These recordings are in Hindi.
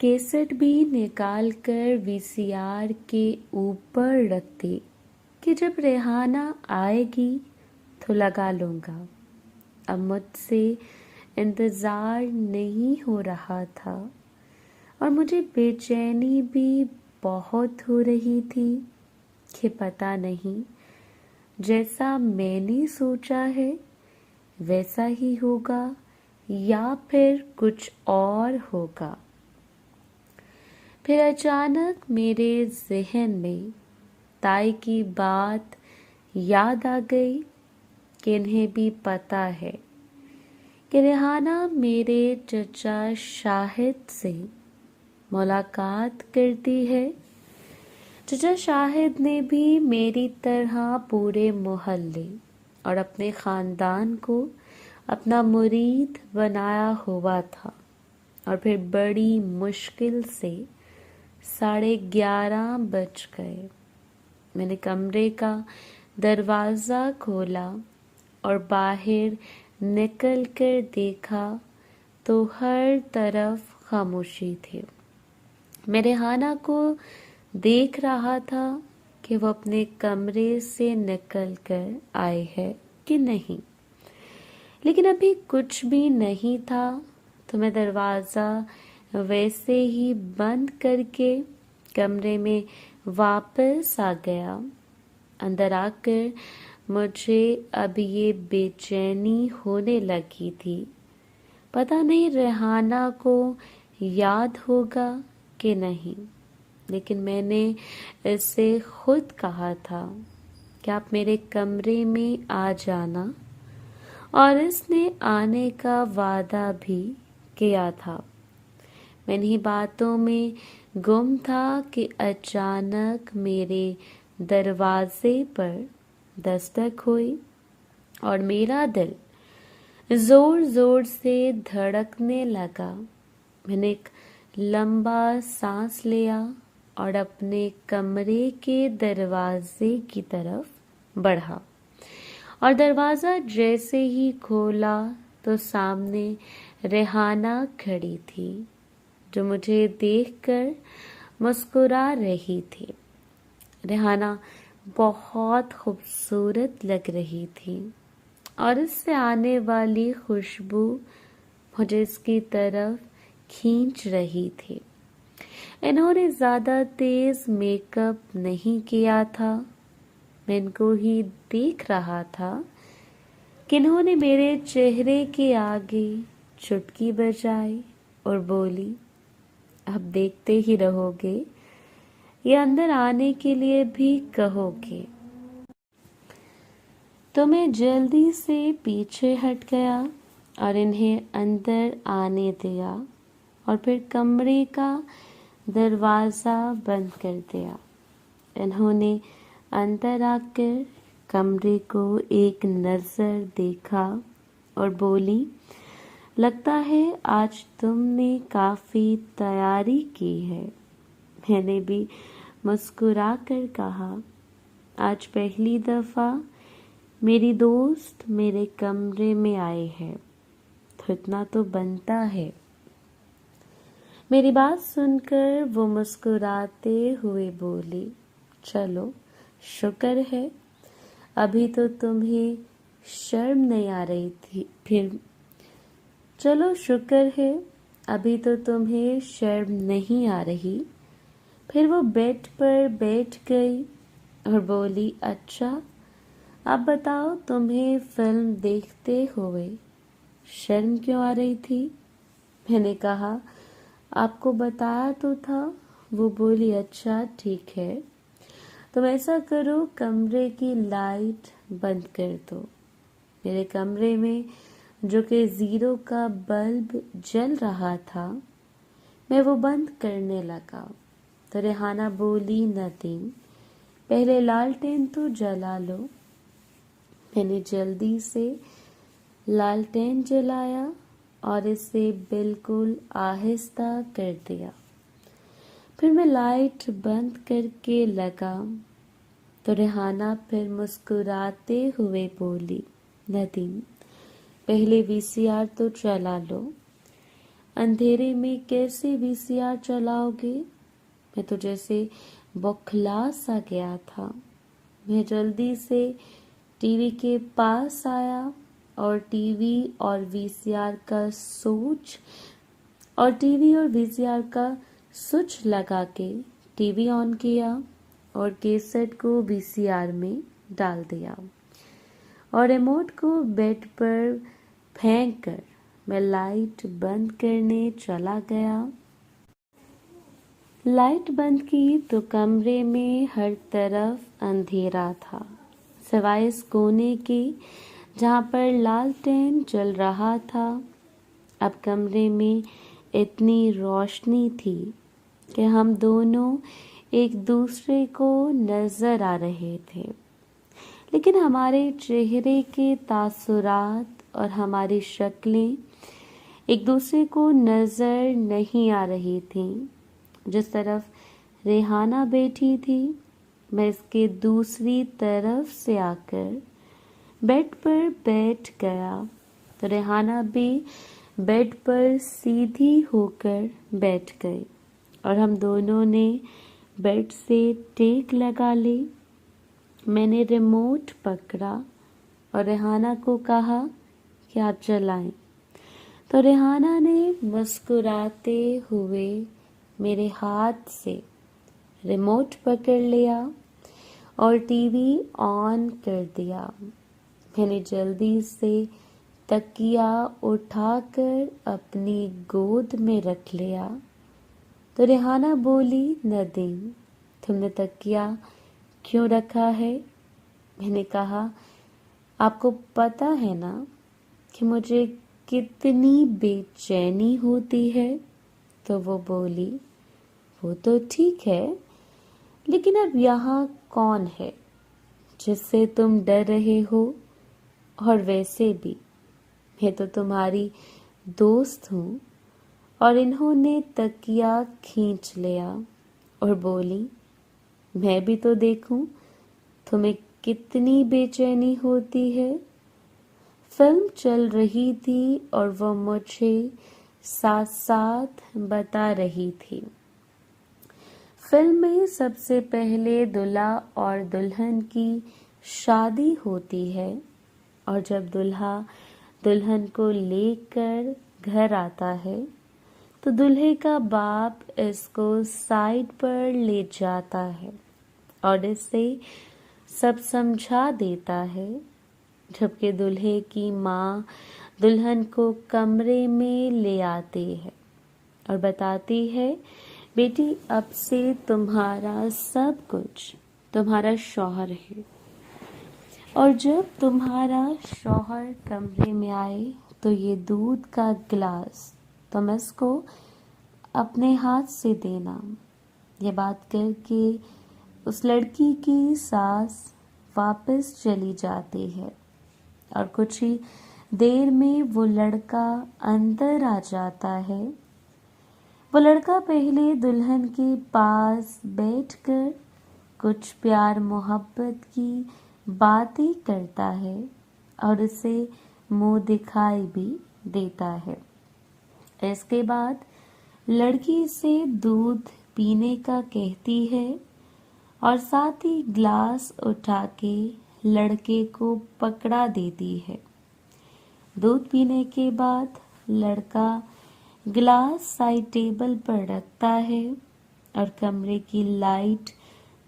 कैसेट भी निकाल कर वीसीआर के ऊपर रखती कि जब रेहाना आएगी तो लगा लूँगा। अब मुझसे इंतज़ार नहीं हो रहा था और मुझे बेचैनी भी बहुत हो रही थी कि पता नहीं जैसा मैंने सोचा है वैसा ही होगा या फिर कुछ और होगा। फिर अचानक मेरे ज़हन में ताई की बात याद आ गई कि इन्हें भी पता है कि रेहाना मेरे चचा शाहिद से मुलाकात करती है। चचा शाहिद ने भी मेरी तरह पूरे मोहल्ले और अपने ख़ानदान को अपना मुरीद बनाया हुआ था और फिर बड़ी मुश्किल से 11:30 बज गए। मैंने कमरे का दरवाज़ा खोला और बाहर निकल कर देखा तो हर तरफ खामोशी थी। मैं रेहाना को देख रहा था कि वो अपने कमरे से निकल कर आए है कि नहीं, लेकिन अभी कुछ भी नहीं था। तो मैं दरवाज़ा वैसे ही बंद करके कमरे में वापस आ गया। अंदर आकर मुझे अब ये बेचैनी होने लगी थी। पता नहीं रेहाना को याद होगा कि नहीं, लेकिन मैंने इससे खुद कहा था कि आप मेरे कमरे में आ जाना और इसने आने का वादा भी किया था। मैं इन्हीं बातों में गुम था कि अचानक मेरे दरवाजे पर दस्तक हुई और मेरा दिल जोर जोर से धड़कने लगा। मैंने एक लंबा सांस लिया और अपने कमरे के दरवाजे की तरफ बढ़ा और दरवाज़ा जैसे ही खोला तो सामने रेहाना खड़ी थी जो मुझे देखकर मुस्कुरा रही थी। रेहाना बहुत खूबसूरत लग रही थी और इससे आने वाली खुशबू मुझे इसकी तरफ खींच रही थी। इन्होंने ज़्यादा तेज़ मेकअप नहीं किया था। मैं इनको ही देख रहा था कि इन्होंने मेरे चेहरे के आगे चुटकी बजाई और बोली, अब देखते ही रहोगे या अंदर आने के लिए भी कहोगे। तो मैं जल्दी से पीछे हट गया और इन्हें अंदर आने दिया और फिर कमरे का दरवाज़ा बंद कर दिया। इन्होंने अंदर आकर कमरे को एक नज़र देखा और बोली, लगता है आज तुमने काफ़ी तैयारी की है। मैंने भी मुस्कुरा कर कहा, आज पहली दफ़ा मेरी दोस्त मेरे कमरे में आए हैं तो इतना तो बनता है। मेरी बात सुनकर वो मुस्कुराते हुए बोली, चलो शुक्र है अभी तो तुम्हें शर्म नहीं आ रही थी। फिर चलो शुक्र है अभी तो तुम्हें शर्म नहीं आ रही। फिर वो बेड पर बैठ गई और बोली, अच्छा अब बताओ तुम्हें फिल्म देखते हुए शर्म क्यों आ रही थी? मैंने कहा, आपको बताया तो था। वो बोली, अच्छा ठीक है, तुम ऐसा करो कमरे की लाइट बंद कर दो। मेरे कमरे में जो कि 0 का बल्ब जल रहा था मैं वो बंद करने लगा। तो रेहाना बोली, नदीम पहले लालटेन तो जला लो। मैंने जल्दी से लालटेन जलाया और इसे बिल्कुल आहिस्ता कर दिया। फिर मैं लाइट बंद करके लगा तो रेहाना फिर मुस्कुराते हुए बोली, नदीम पहले वीसीआर तो चला लो। अंधेरे में कैसे वीसीआर चलाओगे? मैं तो जैसे बौखला सा गया था। मैं जल्दी से टीवी के पास आया और टीवी और वीसीआर का स्विच लगा के टीवी ऑन किया और कैसेट को वीसीआर में डाल दिया और रिमोट को बेड पर फेंक कर मैं लाइट बंद करने चला गया। लाइट बंद की तो कमरे में हर तरफ अंधेरा था, सिवाय इस कोने के जहाँ पर लालटेन जल रहा था। अब कमरे में इतनी रोशनी थी कि हम दोनों एक दूसरे को नजर आ रहे थे, लेकिन हमारे चेहरे के तासुरात और हमारी शक्लें एक दूसरे को नजर नहीं आ रही थीं। जिस तरफ रेहाना बैठी थी, मैं इसके दूसरी तरफ से आकर बेड पर बैठ गया तो रेहाना भी बेड पर सीधी होकर बैठ गई और हम दोनों ने बेड से टेक लगा ली। मैंने रिमोट पकड़ा और रेहाना को कहा कि आप चलाएं, तो रेहाना ने मुस्कुराते हुए मेरे हाथ से रिमोट पकड़ लिया और टीवी ऑन कर दिया। मैंने जल्दी से तकिया उठाकर अपनी गोद में रख लिया तो रेहाना बोली, नदीम, तुमने तकिया क्यों रखा है? मैंने कहा, आपको पता है ना कि मुझे कितनी बेचैनी होती है? तो वो बोली, वो तो ठीक है, लेकिन अब यहाँ कौन है जिससे तुम डर रहे हो? और वैसे भी मैं तो तुम्हारी दोस्त हूँ। और इन्होंने तकिया खींच लिया और बोली, मैं भी तो देखूं तुम्हें कितनी बेचैनी होती है। फिल्म चल रही थी और वो मुझे साथ साथ बता रही थी। फिल्म में सबसे पहले दूल्हा और दुल्हन की शादी होती है और जब दूल्हा दुल्हन को लेकर घर आता है तो दूल्हे का बाप इसको साइड पर ले जाता है और इससे सब समझा देता है, जबकि दूल्हे की माँ दुल्हन को कमरे में ले आती है और बताती है, बेटी, अब से तुम्हारा सब कुछ तुम्हारा शौहर है और जब तुम्हारा शौहर कमरे में आए तो ये दूध का गिलास तुम इसको अपने हाथ से देना। ये बात करके उस लड़की की सास वापस चली जाती है और कुछ ही देर में वो लड़का अंदर आ जाता है। वो लड़का पहले दुल्हन के पास बैठकर कुछ प्यार मोहब्बत की बातें करता है और उसे मुंह दिखाई भी देता है। इसके बाद लड़की से दूध पीने का कहती है और साथ ही ग्लास उठा के लड़के को पकड़ा देती है। दूध पीने के बाद लड़का गिलास साइड टेबल पर रखता है और कमरे की लाइट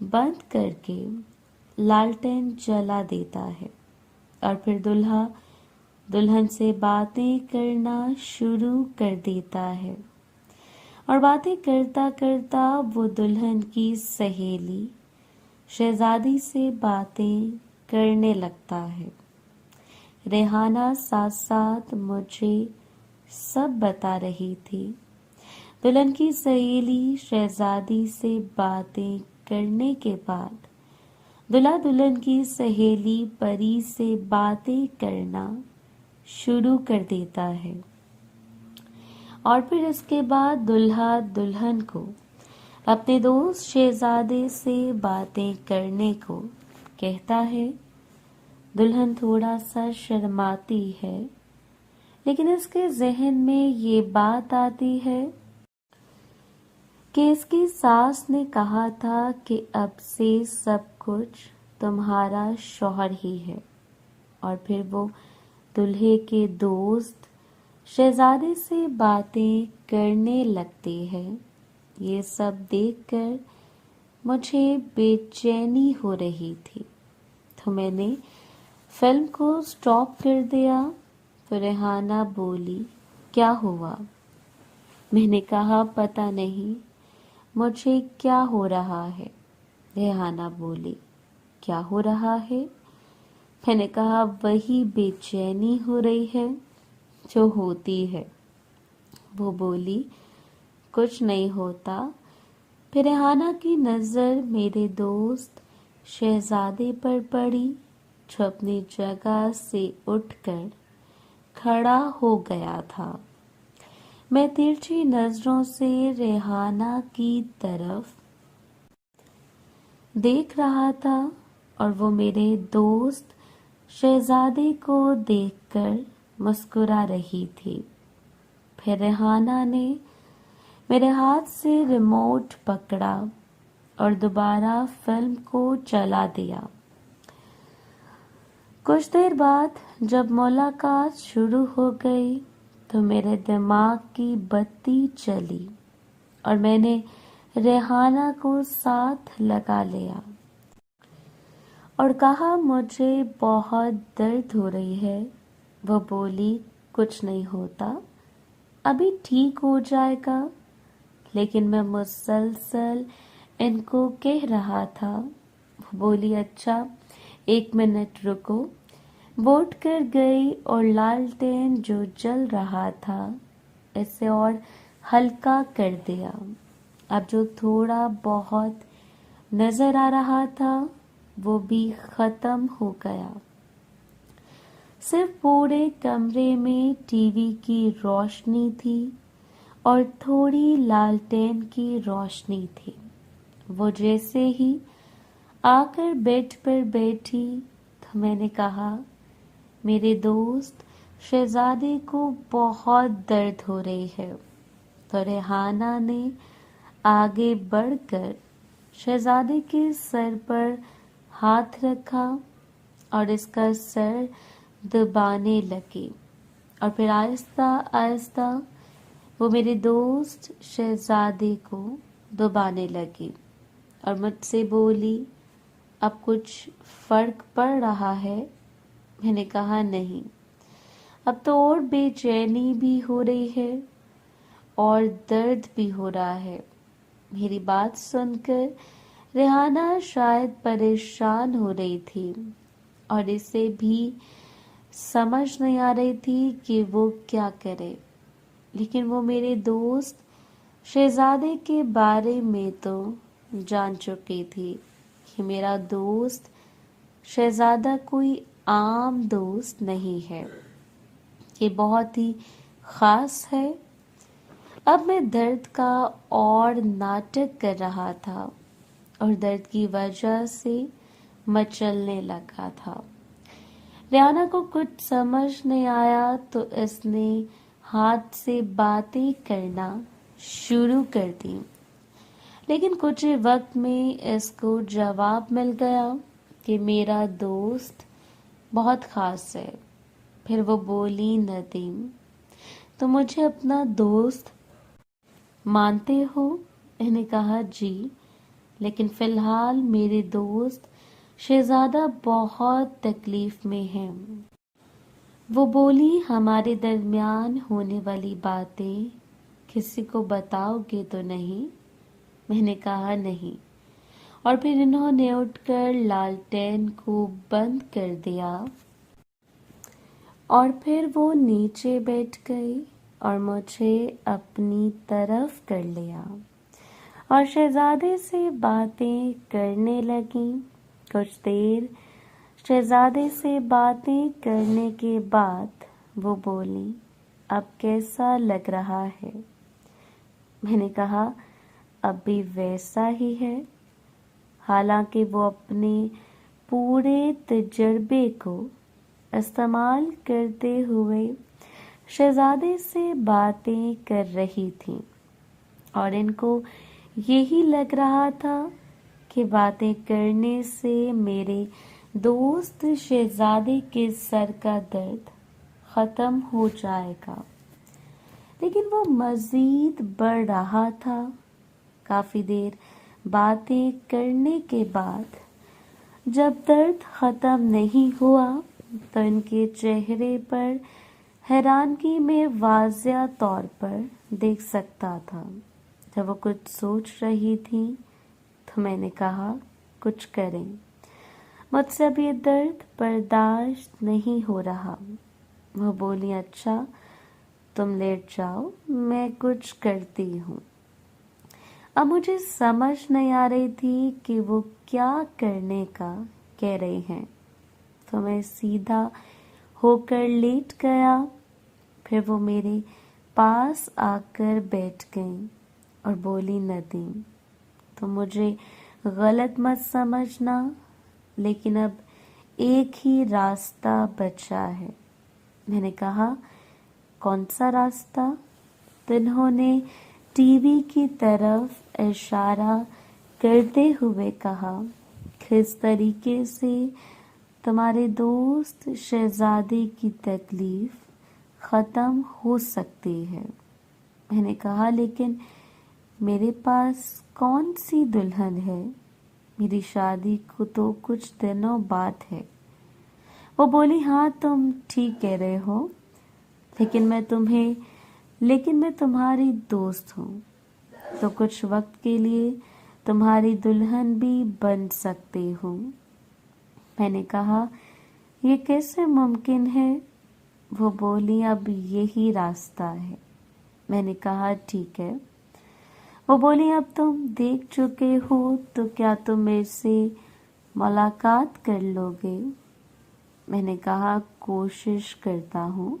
बंद करके लालटेन जला देता है और फिर दूल्हा दुल्हन से बातें करना शुरू कर देता है और बातें करता करता वो दुल्हन की सहेली शहजादी से बातें करने लगता है। रेहाना साथ साथ मुझे सब बता रही थी। दुल्हन की सहेली शहजादी से बातें करने के बाद दूल्हा दुल्हन की सहेली परी से बातें करना शुरू कर देता है और फिर इसके बाद दूल्हा दुल्हन को अपने दोस्त शहजादे से बातें करने को कहता है। दुल्हन थोड़ा सा शर्माती है, लेकिन इसके जहन में ये बात आती है कि इसकी सास ने कहा था कि अब से सब कुछ तुम्हारा शौहर ही है। और फिर वो दूल्हे के दोस्त शहजादे से बातें करने लगते हैं। ये सब देखकर मुझे बेचैनी हो रही थी, तो मैंने फिल्म को स्टॉप कर दिया। तो रेहाना बोली, क्या हुआ? मैंने कहा, पता नहीं मुझे क्या हो रहा है। रेहाना बोली, क्या हो रहा है? मैंने कहा, वही बेचैनी हो रही है जो होती है। वो बोली, कुछ नहीं होता। फिर रेहाना की नज़र मेरे दोस्त शहजादे पर पड़ी, जो अपनी जगह से उठकर खड़ा हो गया था। मैं तिरछी नजरों से रेहाना की तरफ देख रहा था और वो मेरे दोस्त शहजादे को देखकर मुस्कुरा रही थी। फिर रेहाना ने मेरे हाथ से रिमोट पकड़ा और दोबारा फिल्म को चला दिया। कुछ देर बाद जब मुलाकात शुरू हो गई तो मेरे दिमाग की बत्ती चली और मैंने रेहाना को साथ लगा लिया और कहा, मुझे बहुत दर्द हो रही है। वो बोली, कुछ नहीं होता, अभी ठीक हो जाएगा। लेकिन मैं मुसलसल इनको कह रहा था। वो बोली, अच्छा 1 मिनट रुको। वो उठ कर गई और लालटेन जो जल रहा था इसे और हल्का कर दिया। अब जो थोड़ा बहुत नजर आ रहा था वो भी खत्म हो गया। सिर्फ पूरे कमरे में टीवी की रोशनी थी और थोड़ी लालटेन की रोशनी थी। वो जैसे ही आकर बेड पर बैठी तो मैंने कहा, मेरे दोस्त शहजादे को बहुत दर्द हो रही है। तो रेहाना ने आगे बढ़कर शहजादे के सर पर हाथ रखा और इसका सर दबाने लगी और फिर आहिस्ता आहिस्ता वो मेरे दोस्त शहजादे को दबाने लगी और मुझसे बोली, अब कुछ फर्क पड़ रहा है? मैंने कहा, नहीं, अब तो और बेचैनी भी हो रही है और दर्द भी हो रहा है। मेरी बात सुनकर रेहाना शायद परेशान हो रही थी और इसे भी समझ नहीं आ रही थी कि वो क्या करे। लेकिन वो मेरे दोस्त शहजादे के बारे में तो जान चुकी थी कि मेरा दोस्त शहजादा कोई आम दोस्त नहीं है, ये बहुत ही खास है। अब मैं दर्द का और नाटक कर रहा था और दर्द की वजह से मचलने लगा था। रेहाना को कुछ समझ नहीं आया तो इसने हाथ से बातें करना शुरू कर दी। लेकिन कुछ ही वक्त में इसको जवाब मिल गया कि मेरा दोस्त बहुत खास है। फिर वो बोली, नदीम, तो मुझे अपना दोस्त मानते हो? मैंने कहा, जी, लेकिन फिलहाल मेरे दोस्त शहजादा बहुत तकलीफ में है। वो बोली, हमारे दरमियान होने वाली बातें किसी को बताओगे तो नहीं? मैंने कहा, नहीं। और फिर इन्होंने उठकर लालटेन को बंद कर दिया और फिर वो नीचे बैठ गई और मुझे अपनी तरफ कर लिया और शहजादे से बातें करने लगी। कुछ देर शहजादे से बातें करने के बाद वो बोली, अब कैसा लग रहा है? मैंने कहा, अब भी वैसा ही है। हालांकि वो अपने पूरे तजर्बे को इस्तेमाल करते हुए शहजादे से बातें कर रही थी और इनको यही लग रहा था कि बातें करने से मेरे दोस्त शहजादे के सर का दर्द खत्म हो जाएगा, लेकिन वो मजीद बढ़ रहा था। काफी देर बातें करने के बाद जब दर्द खत्म नहीं हुआ तो इनके चेहरे पर हैरानगी में वाज़िया तौर पर देख सकता था। जब वो कुछ सोच रही थी तो मैंने कहा, कुछ करें, मुझसे अब ये दर्द बर्दाश्त नहीं हो रहा। वो बोली, अच्छा तुम लेट जाओ, मैं कुछ करती हूँ। अब मुझे समझ नहीं आ रही थी कि वो क्या करने का कह रहे हैं, तो मैं सीधा होकर लेट गया। फिर वो मेरे पास आकर बैठ गई और बोली, नदीम तो मुझे गलत मत समझना, लेकिन अब एक ही रास्ता बचा है। मैंने कहा, कौन सा रास्ता? तो इन्होंने टीवी की तरफ इशारा करते हुए कहा, किस तरीके से तुम्हारे दोस्त शहजादे की तकलीफ ख़त्म हो सकती है। मैंने कहा, लेकिन मेरे पास कौन सी दुल्हन है, मेरी शादी को तो कुछ दिनों बाद है। वो बोली, हाँ तुम ठीक कह रहे हो, लेकिन मैं तुम्हारी दोस्त हूँ, तो कुछ वक्त के लिए तुम्हारी दुल्हन भी बन सकती हूँ। मैंने कहा, ये कैसे मुमकिन है? वो बोली, अब यही रास्ता है। मैंने कहा, ठीक है। वो बोली, अब तुम देख चुके हो तो क्या तुम मेरे से मुलाकात कर लोगे? मैंने कहा, कोशिश करता हूँ।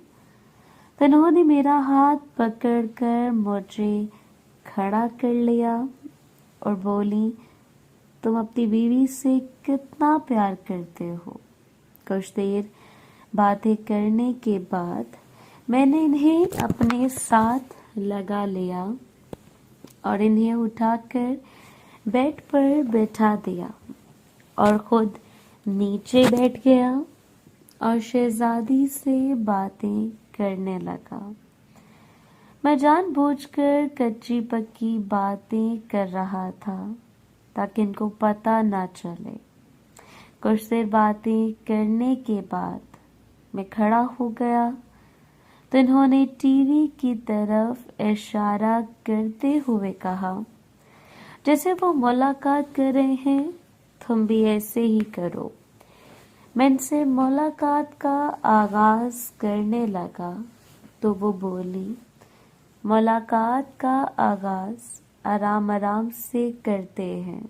तो उन्होंने मेरा हाथ पकड़कर मुझे खड़ा कर लिया और बोली, तुम अपनी बीवी से कितना प्यार करते हो? कुछ देर बातें करने के बाद मैंने इन्हें अपने साथ लगा लिया और इन्हें उठाकर बेड पर बैठा दिया और खुद नीचे बैठ गया और शहजादी से बातें करने लगा। मैं जानबूझकर कच्ची पक्की बातें कर रहा था ताकि इनको पता ना चले। कुछ देर बातें करने के बाद मैं खड़ा हो गया तो इन्होंने टीवी की तरफ इशारा करते हुए कहा, जैसे वो मुलाकात कर रहे हैं, तुम भी ऐसे ही करो। मैं इनसे मुलाकात का आगाज करने लगा तो वो बोली, मुलाकात का आगाज आराम आराम से करते हैं,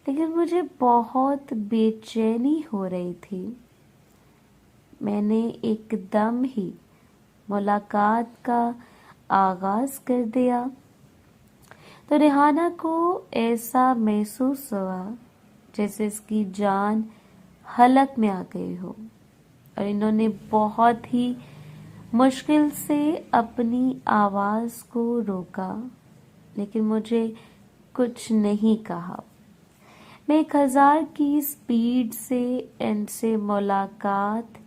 लेकिन मुझे बहुत बेचैनी हो रही थी। मैंने एकदम ही मुलाकात का आगाज कर दिया तो रेहाना को ऐसा महसूस हुआ जैसे इसकी जान हलक में आ गई हो और इन्होंने बहुत ही मुश्किल से अपनी आवाज को रोका, लेकिन मुझे कुछ नहीं कहा। मैं 1000 की स्पीड से इनसे मुलाकात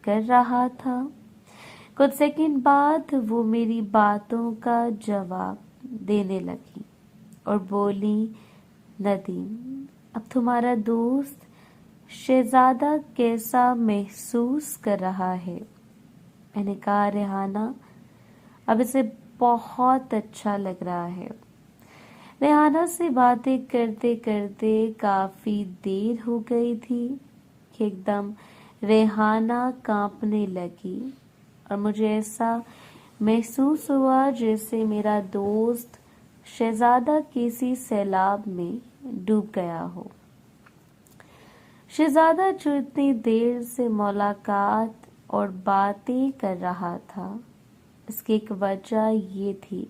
कर रहा था। कुछ सेकंड बाद वो मेरी बातों का जवाब देने लगी और बोली, नदीम अब तुम्हारा दोस्त शहजादा कैसा महसूस कर रहा है? मैंने कहा, रेहाना अब इसे बहुत अच्छा लग रहा है। रेहाना से बातें करते करते काफी देर हो गई थी कि एकदम रेहाना कांपने लगी और मुझे ऐसा महसूस हुआ जैसे मेरा दोस्त शहजादा किसी सैलाब में डूब गया हो। शहजादा जो इतनी देर से मुलाकात और बातें कर रहा था, इसकी एक वजह ये थी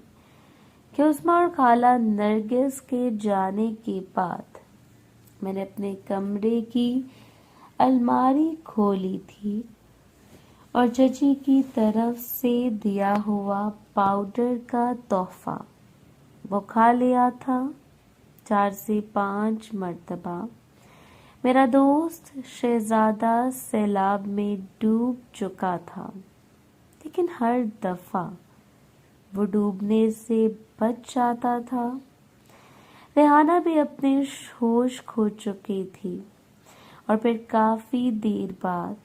कि उस्मा और खाला नरगिस के जाने के बाद मैंने अपने कमरे की अलमारी खोली थी और जजी की तरफ से दिया हुआ पाउडर का तोहफा वो खा लिया था 4 से 5 मर्तबा। मेरा दोस्त शहजादा सैलाब में डूब चुका था, लेकिन हर दफा वो डूबने से बच जाता था। रेहाना भी अपने होश खो चुकी थी और फिर काफी देर बाद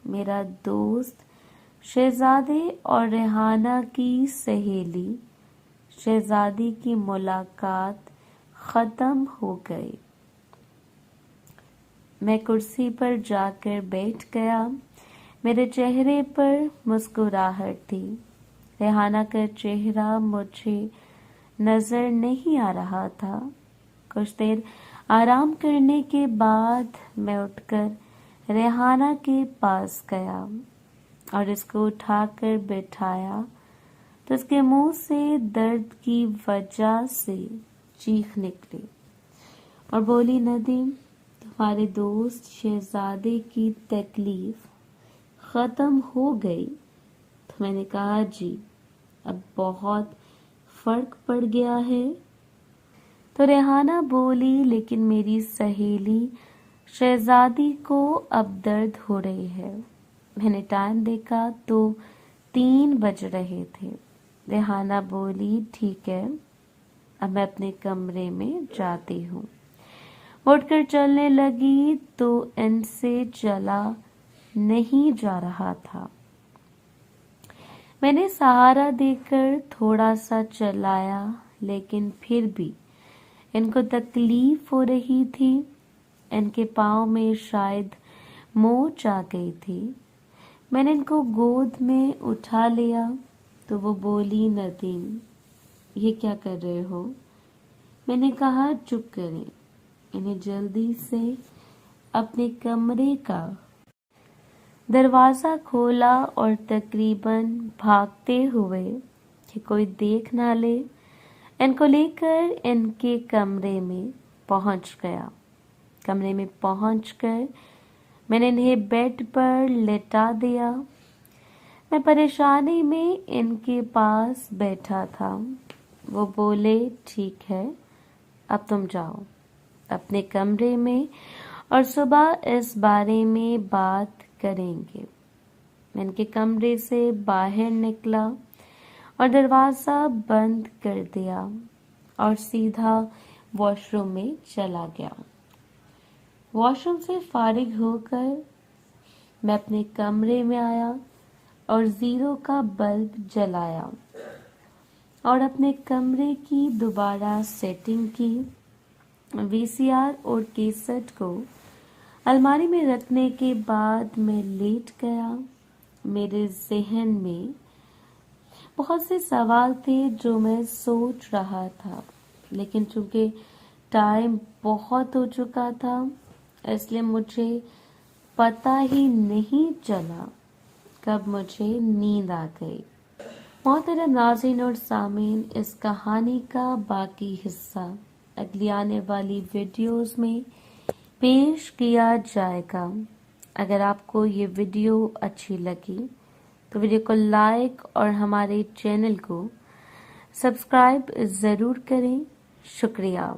मेरा दोस्त शहजादे और रेहाना की सहेली शहजादी की मुलाकात खत्म हो गई। मैं कुर्सी पर जाकर बैठ गया। मेरे चेहरे पर मुस्कुराहट थी। रेहाना का चेहरा मुझे नजर नहीं आ रहा था। कुछ देर आराम करने के बाद मैं उठकर रेहाना के पास गया और इसको उठाकर बिठाया तो उसके मुंह से दर्द की वजह से चीख निकली और बोली, नदीम, तुम्हारे दोस्त शहजादे की तकलीफ खत्म हो गई? तो मैंने कहा, जी, अब बहुत फर्क पड़ गया है। तो रेहाना बोली, लेकिन मेरी सहेली शहजादी को अब दर्द हो रही है। मैंने टाइम देखा तो 3 बज रहे थे। रेहाना बोली, ठीक है, अब मैं अपने कमरे में जाती हूँ। उठकर चलने लगी तो इनसे चला नहीं जा रहा था। मैंने सहारा देकर थोड़ा सा चलाया, लेकिन फिर भी इनको तकलीफ हो रही थी। इनके पाँव में शायद मोच आ गई थी। मैंने इनको गोद में उठा लिया तो वो बोली, नदीम, ये क्या कर रहे हो? मैंने कहा, चुप करें। इन्हें जल्दी से अपने कमरे का दरवाजा खोला और तकरीबन भागते हुए कि कोई देख ना ले, इनको लेकर इनके कमरे में पहुंच गया। कमरे में पहुंचकर मैंने इन्हें बेड पर लेटा दिया। मैं परेशानी में इनके पास बैठा था। वो बोले, ठीक है, अब तुम जाओ अपने कमरे में और सुबह इस बारे में बात करेंगे। मैं इनके कमरे से बाहर निकला और दरवाज़ा बंद कर दिया और सीधा वॉशरूम में चला गया। वॉशरूम से फारिग होकर मैं अपने कमरे में आया और 0 का बल्ब जलाया और अपने कमरे की दोबारा सेटिंग की। वीसीआर और कैसेट को अलमारी में रखने के बाद मैं लेट गया। मेरे जहन में बहुत से सवाल थे जो मैं सोच रहा था, लेकिन चूंकि टाइम बहुत हो चुका था इसलिए मुझे पता ही नहीं चला कब मुझे नींद आ गई। मोहतरम नाज़रीन और सामीन, इस कहानी का बाकी हिस्सा अगली आने वाली वीडियोस में पेश किया जाएगा। अगर आपको ये वीडियो अच्छी लगी तो वीडियो को लाइक और हमारे चैनल को सब्सक्राइब ज़रूर करें। शुक्रिया।